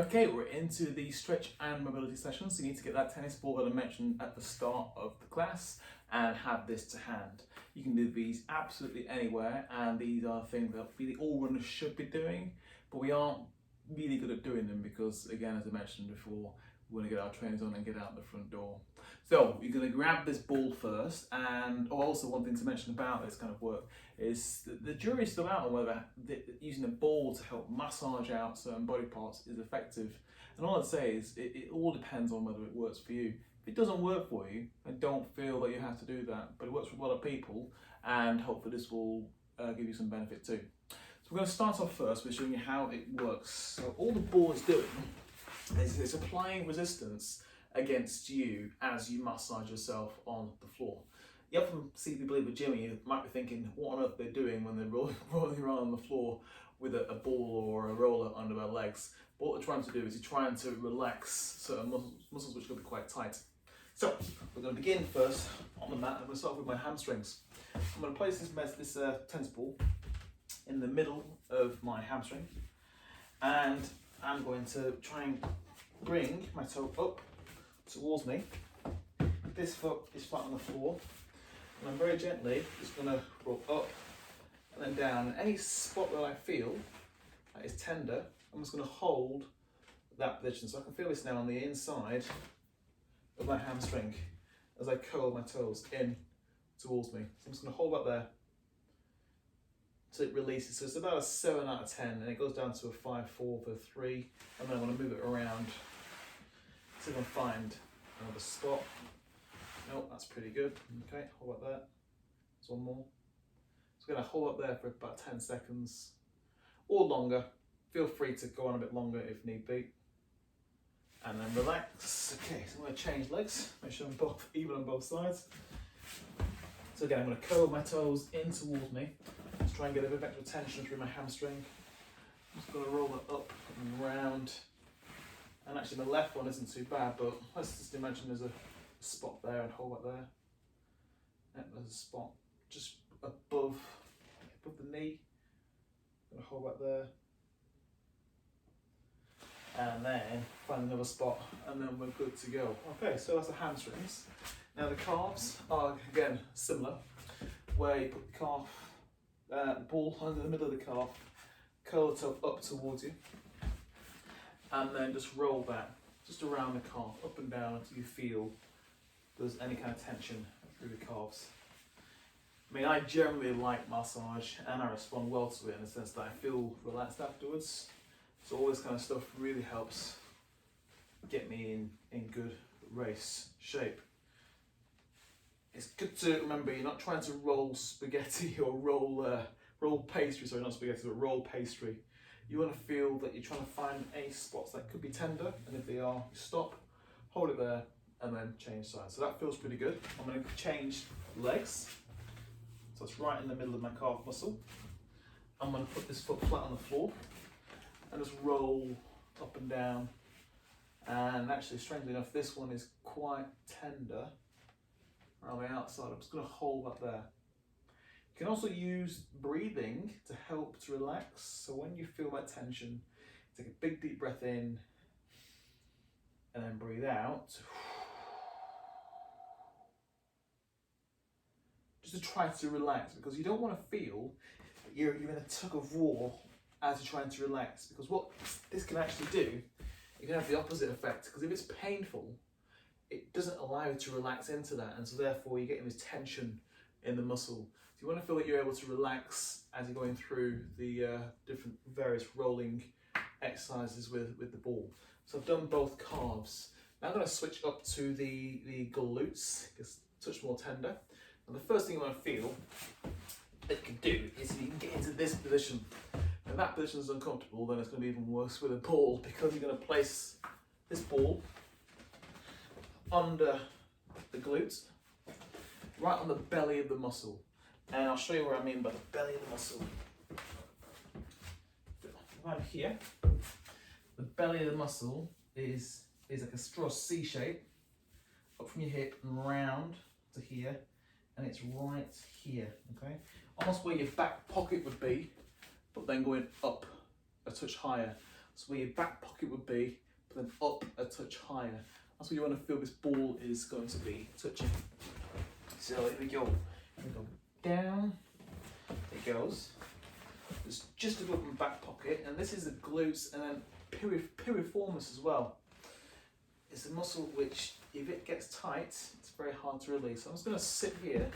Okay, we're into the stretch and mobility session, so you need to get that tennis ball that I mentioned at the start of the class and have this to hand. You can do these absolutely anywhere, and these are things that really all runners should be doing, but we aren't really good at doing them because, again, as I mentioned before, we want to get our trainers on and get out the front door. So you're going to grab this ball first, and also one thing to mention about this kind of work is that the jury's still out on whether using a ball to help massage out certain body parts is effective. And all I'd say is it all depends on whether it works for you. If it doesn't work for you, then don't feel that you have to do that, but it works for a lot of people, and hopefully this will give you some benefit too. So we're going to start off first with showing you how it works. So all the ball is doing is it's applying resistance against you as you massage yourself on the floor. You often see people in the gym and you might be thinking, what on earth they're doing when they're rolling around on the floor with a ball or a roller under their legs. But what they're trying to do is you're trying to relax certain muscles which can be quite tight. So we're going to begin first on the mat. I'm going to start with my hamstrings. I'm going to place this tennis ball in the middle of my hamstring, and I'm going to try and bring my toe up towards me. This foot is flat on the floor, and I'm very gently just going to roll up and then down. And any spot that I feel that is tender, I'm just going to hold that position. So I can feel this now on the inside of my hamstring as I curl my toes in towards me. So I'm just going to hold that there so it releases. So it's about a 7 out of 10, and it goes down to a 5-4 for 3, and then I'm going to move it around see if I can find another spot. No, that's pretty good. Okay, hold up there. There's one more. So I'm going to hold up there for about 10 seconds or longer. Feel free to go on a bit longer if need be. And then relax. Okay, so I'm going to change legs. Make sure I'm both even on both sides. So again, I'm going to curl my toes in towards me. Just try and get a bit of extra tension through my hamstring. I'm just going to roll it up and round. And actually my left one isn't too bad, but let's just imagine there's a spot there and hold it there. And there's a spot just above the knee. I'm going to hold that there. And then find another spot, and then we're good to go. Okay, so that's the hamstrings. Now the calves are again similar, where you put the calf, the ball under the middle of the calf, curl the toe up towards you, and then just roll that just around the calf, up and down until you feel there's any kind of tension through the calves. I mean, I generally like massage, and I respond well to it in the sense that I feel relaxed afterwards. So all this kind of stuff really helps get me in good race shape. It's good to remember you're not trying to roll spaghetti or roll pastry, sorry, not spaghetti, but roll pastry. You want to feel that you're trying to find any spots that could be tender, and if they are, you stop, hold it there, and then change sides. So that feels pretty good. I'm going to change legs. So it's right in the middle of my calf muscle. I'm going to put this foot flat on the floor and just roll up and down. And actually, strangely enough, this one is quite tender around the outside. I'm just going to hold that there. You can also use breathing to help to relax. So when you feel that tension, take a big deep breath in and then breathe out. Just to try to relax, because you don't want to feel that you're in a tug of war as you're trying to relax, because what this can actually do, it can have the opposite effect, because if it's painful, it doesn't allow you to relax into that, and so therefore you're getting this tension in the muscle. So you want to feel that you're able to relax as you're going through the different various rolling exercises with the ball. So I've done both calves. Now I'm going to switch up to the glutes, it's a touch more tender. And the first thing you want to feel that you can do is if you can get into this position. If that position is uncomfortable, then it's going to be even worse with a ball, because you're going to place this ball under the glutes, right on the belly of the muscle. And I'll show you what I mean by the belly of the muscle. Right here, the belly of the muscle is like a straw C shape, up from your hip and round to here, and it's right here, okay? Almost where your back pocket would be, but then going up a touch higher. So where your back pocket would be, but then up a touch higher. That's where you want to feel this ball is going to be touching. So here we go. We go down. It goes. It's just above my back pocket, and this is the glutes and then piriformis as well. It's a muscle which, if it gets tight, it's very hard to release. So I'm just going to sit here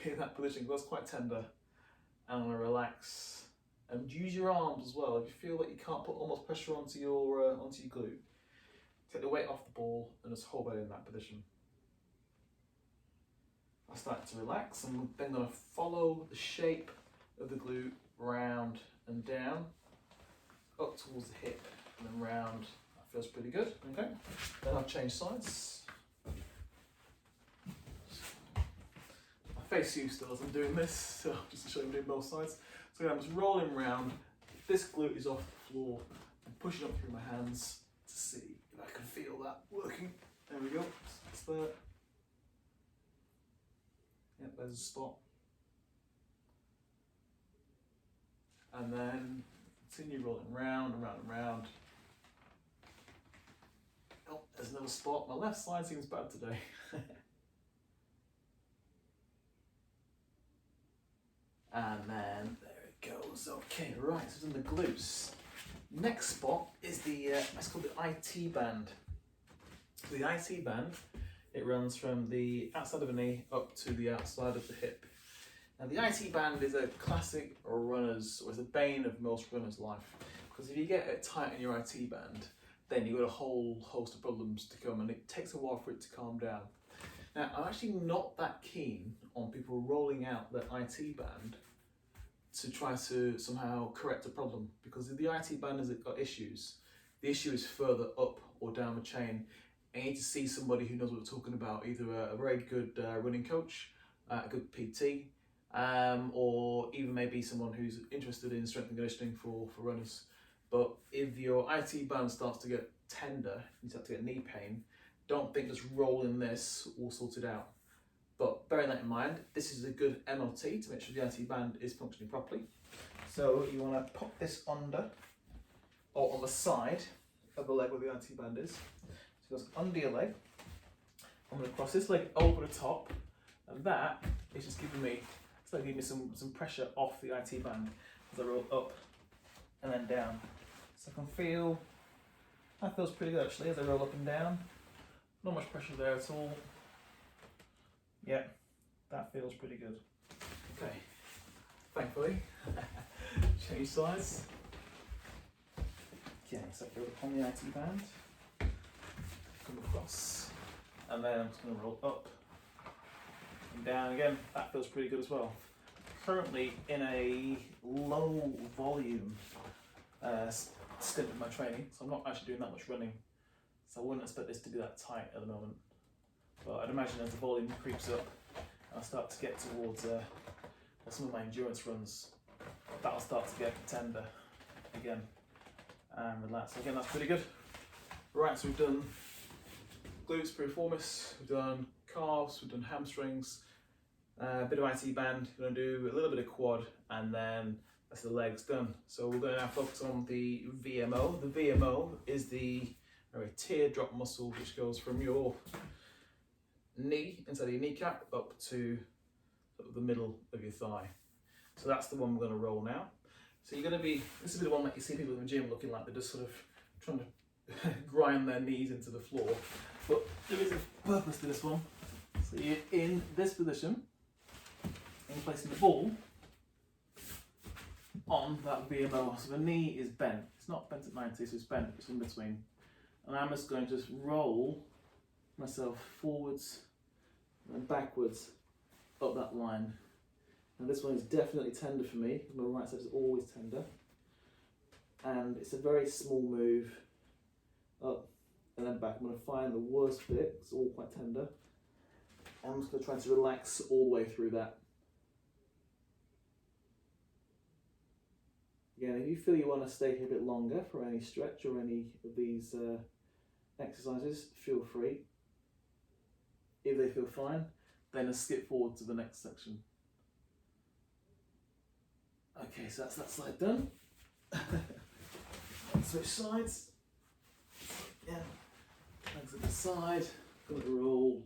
in that position because that's quite tender, and I'm going to relax. And use your arms as well. If you feel like you can't put almost pressure onto your glute, take the weight off the ball and just hold it in that position. I start to relax. I'm then going to follow the shape of the glute round and down, up towards the hip, and then round. That feels pretty good. Okay. Then I'll change sides. My face used still as I'm doing this, so just to show you I'm doing both sides. So again, I'm just rolling round. This glute is off the floor. I'm pushing up through my hands to see if I can feel that working. There we go. It's there. Yep, there's a spot. And then continue rolling round and round and round. Oh, there's another spot. My left side seems bad today. And then there it goes. Okay, right, so it's in the glutes. Next spot is the, it's called the IT band. The IT band, it runs from the outside of the knee up to the outside of the hip. Now the IT band is a classic runner's, or it's a bane of most runners' life. Because if you get it tight in your IT band, then you've got a whole host of problems to come, and it takes a while for it to calm down. Now, I'm actually not that keen on people rolling out the IT band to try to somehow correct a problem, because if the IT band has got issues, the issue is further up or down the chain. And you need to see somebody who knows what they're talking about, either a very good running coach, a good PT, or even maybe someone who's interested in strength and conditioning for runners. But if your IT band starts to get tender, you start to get knee pain, don't think just rolling this will sort it out. But bearing that in mind, this is a good MOT to make sure the IT band is functioning properly. So you want to pop this under, or on the side of the leg where the IT band is. So it goes under your leg. I'm going to cross this leg over the top, and that is just giving me, it's like giving me some pressure off the IT band as I roll up and then down. So I can feel, that feels pretty good actually as I roll up and down. Not much pressure there at all. Yeah, that feels pretty good. Okay, thankfully, change sides. Okay, so I go on the IT band, come across, and then I'm just going to roll up and down again. That feels pretty good as well. Currently in a low volume stint of my training, so I'm not actually doing that much running, so I wouldn't expect this to be that tight at the moment. But I'd imagine as the volume creeps up, I'll start to get towards some of my endurance runs, that'll start to get tender again and relax. Again, that's pretty good. Right, so we've done glutes, piriformis, we've done calves, we've done hamstrings, a bit of IT band, we're going to do a little bit of quad, and then that's the legs done. So we're going to now focus on the VMO. The VMO is the teardrop muscle, which goes from your knee, inside of your kneecap, up to sort of the middle of your thigh. So that's the one we're going to roll now. So you're going to be, this is the one that you see people in the gym looking like they're just sort of trying to grind their knees into the floor. But there is a purpose to this one. So you're in this position, and placing the ball on that VMO. So the knee is bent. It's not bent at 90, so it's bent, it's in between. And I'm just going to just roll myself forwards and backwards up that line. Now this one is definitely tender for me. My right side is always tender. And it's a very small move up and then back. I'm going to find the worst bit, it's all quite tender. And I'm just going to try to relax all the way through that. Again, if you feel you want to stay here a bit longer for any stretch or any of these exercises, feel free. If they feel fine, then let's skip forward to the next section. Okay, so that's that side done. Switch sides. Yeah. Legs at the side. Got to roll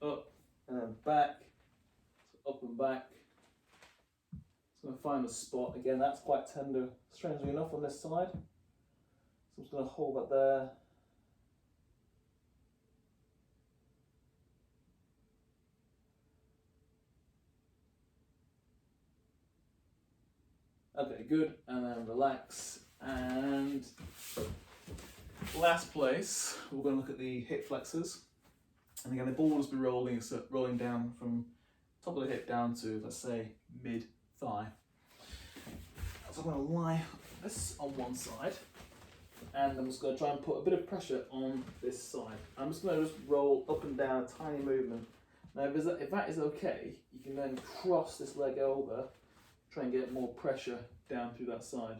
up and then back. So up and back. Just going to find a spot. Again, that's quite tender, strangely enough, on this side. So I'm just going to hold that there. Okay, good, and then relax. And last place, we're going to look at the hip flexors. And again, the ball will be rolling down from top of the hip down to, let's say, mid-thigh. So I'm going to lie this on one side, and I'm just going to try and put a bit of pressure on this side. I'm just going to roll up and down, a tiny movement. Now, if that is okay, you can then cross this leg over, try and get more pressure down through that side.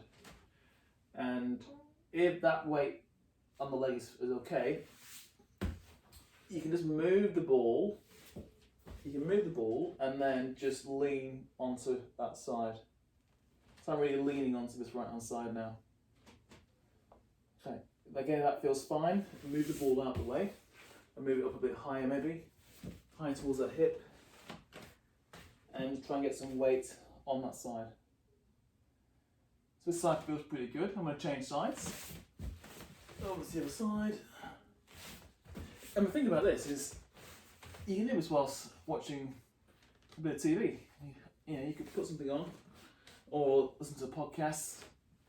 And if that weight on the leg is okay, you can just move the ball. You can move the ball and then just lean onto that side. So I'm really leaning onto this right hand side now. Okay, again, that feels fine. Move the ball out of the way and move it up a bit higher, maybe higher towards that hip, and try and get some weight on that side. So this side feels pretty good. I'm going to change sides. Over to the other side. And the thing about this is, you can do this whilst watching a bit of TV. You could put something on, or listen to a podcast,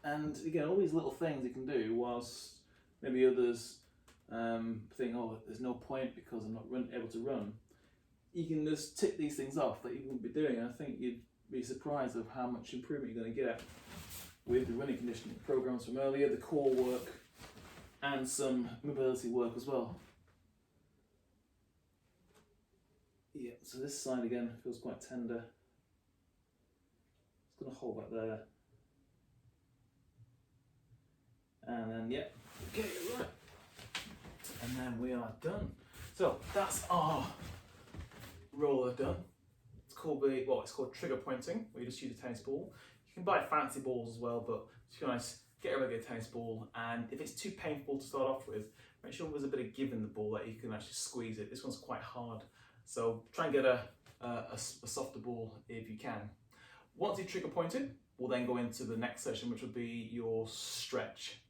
and again, all these little things you can do whilst maybe others think, oh, there's no point because I'm not able to run. You can just tick these things off that you wouldn't be doing, and I think you'd be surprised of how much improvement you're going to get with the running conditioning programs from earlier, the core work, and some mobility work as well. Yeah, so this side again feels quite tender. Just going to hold that there. And then, yeah, okay, right. And then we are done. So that's our roller done. It's called trigger pointing, where you just use a tennis ball. You can buy fancy balls as well, but to be honest, get a regular tennis ball, and if it's too painful to start off with, make sure there's a bit of give in the ball that you can actually squeeze it. This one's quite hard, so try and get a softer ball if you can. Once you trigger pointed, we'll then go into the next session, which will be your stretch.